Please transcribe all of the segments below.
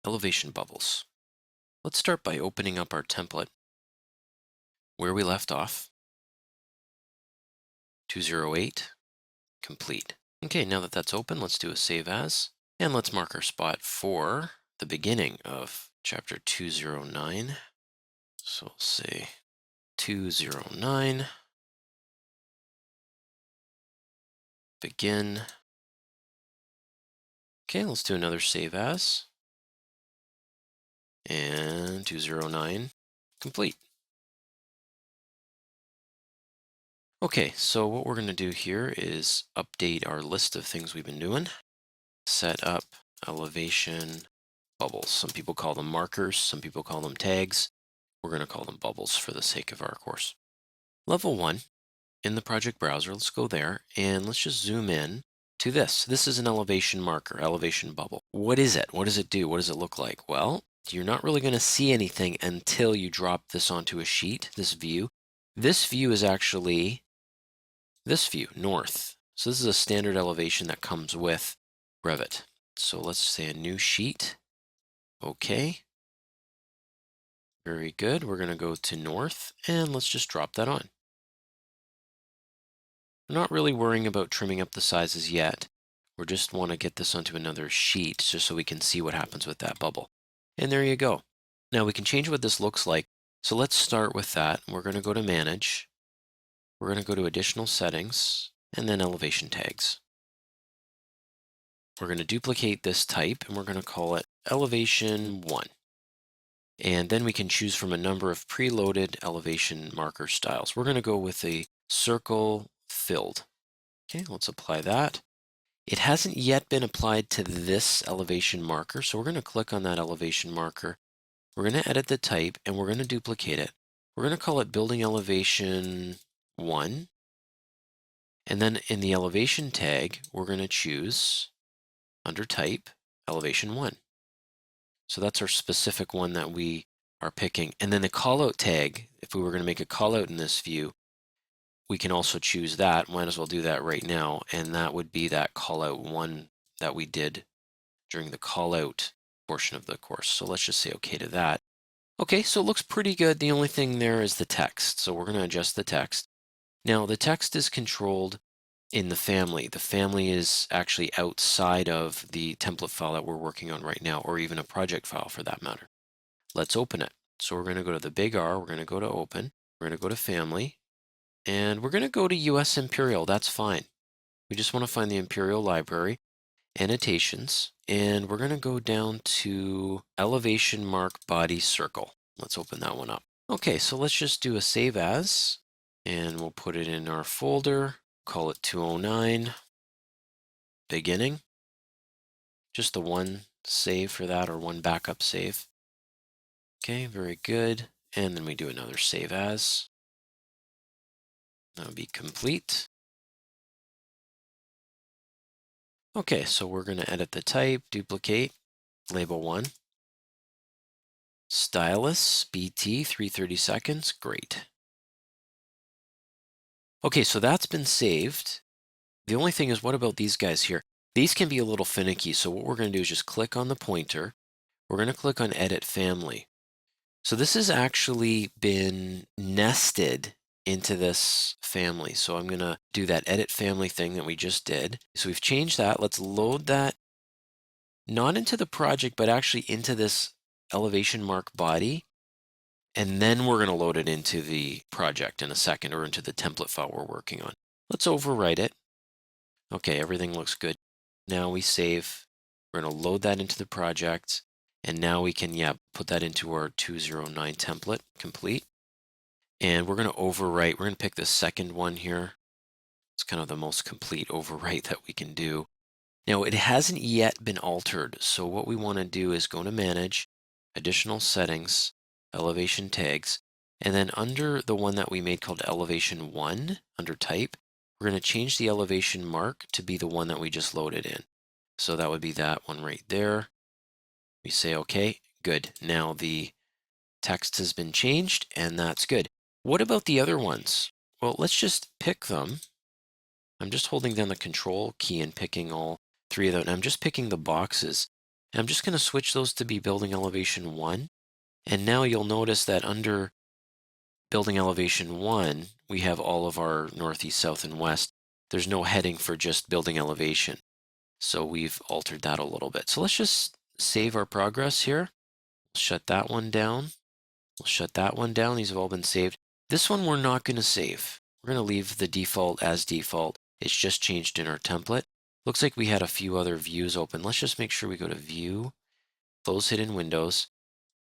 Elevation bubbles. Let's start by opening up our template where we left off. 208, complete. Okay, now that that's open, let's do a save as, and let's mark our spot for the beginning of chapter 209. So we'll say 209, begin. Okay, let's do another save as, and 209, complete. Okay, so what we're going to do here is update our list of things we've been doing. Set up elevation bubbles. Some people call them markers, some people call them tags. We're going to call them bubbles for the sake of our course. Level 1 in the project browser, let's go there and let's just zoom in to this. This is an elevation marker, elevation bubble. What is it? What does it do? What does it look like? Well, you're not really going to see anything until you drop this onto a sheet, this view. This view is actually this view, north. So this is a standard elevation that comes with Revit. So let's say a new sheet. Okay. Very good. We're going to go to north and let's just drop that on. We're not really worrying about trimming up the sizes yet. We just want to get this onto another sheet just so we can see what happens with that bubble. And there you go. Now we can change what this looks like. So let's start with that. We're going to go to manage. We're going to go to additional settings and then elevation tags. We're going to duplicate this type and we're going to call it elevation 1. And then we can choose from a number of preloaded elevation marker styles. We're going to go with a circle filled. Okay, let's apply that. It hasn't yet been applied to this elevation marker, so we're going to click on that elevation marker. We're going to edit the type and we're going to duplicate it. We're going to call it building elevation 1. And then in the elevation tag, we're going to choose under type elevation 1. So that's our specific one that we are picking. And then the callout tag, if we were going to make a callout in this view, we can also choose that. Might as well do that right now. And that would be that callout 1 that we did during the callout portion of the course. So let's just say okay to that. Okay, so it looks pretty good. The only thing there is the text. So we're going to adjust the text. Now the text is controlled in the family. The family is actually outside of the template file that we're working on right now, or even a project file for that matter. Let's open it. So we're going to go to the big R, we're going to go to open, we're going to go to family, and we're going to go to US Imperial. That's fine. We just want to find the Imperial Library, annotations, and we're going to go down to elevation mark body circle. Let's open that one up. Okay, so let's just do a save as, and we'll put it in our folder. Call it 209, beginning. Just the one save for that, or one backup save. Okay, very good. And then we do another save as. That'll be complete. Okay, so we're going to edit the type, duplicate, label 1. Stylus, BT, 330 seconds, great. Okay, so that's been saved. The only thing is, what about these guys here? These can be a little finicky, so what we're going to do is just click on the pointer. We're going to click on Edit Family. So this has actually been nested into this family. So I'm going to do that Edit Family thing that we just did. So we've changed that. Let's load that not into the project, but actually into this elevation mark body. And then we're going to load it into the project in a second, or into the template file we're working on. Let's overwrite it. Okay, everything looks good. Now we save. We're going to load that into the project. And now we can, put that into our 209 template, complete. And we're going to overwrite. We're going to pick the second one here. It's kind of the most complete overwrite that we can do. Now, it hasn't yet been altered. So what we want to do is go to Manage, Additional Settings, Elevation Tags, and then under the one that we made called Elevation 1, under Type, we're going to change the elevation mark to be the one that we just loaded in. So that would be that one right there. We say, okay, good. Now the text has been changed and that's good. What about the other ones? Well, let's just pick them. I'm just holding down the Control key and picking all 3 of them. I'm just picking the boxes. And I'm just going to switch those to be building elevation 1. And now you'll notice that under building elevation 1, we have all of our northeast, south, and west. There's no heading for just building elevation. So we've altered that a little bit. So let's just save our progress here. Shut that one down. We'll shut that one down. These have all been saved. This one we're not going to save. We're going to leave the default as default. It's just changed in our template. Looks like we had a few other views open. Let's just make sure we go to View, Close Hidden Windows,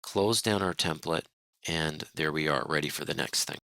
close down our template, and there we are, ready for the next thing.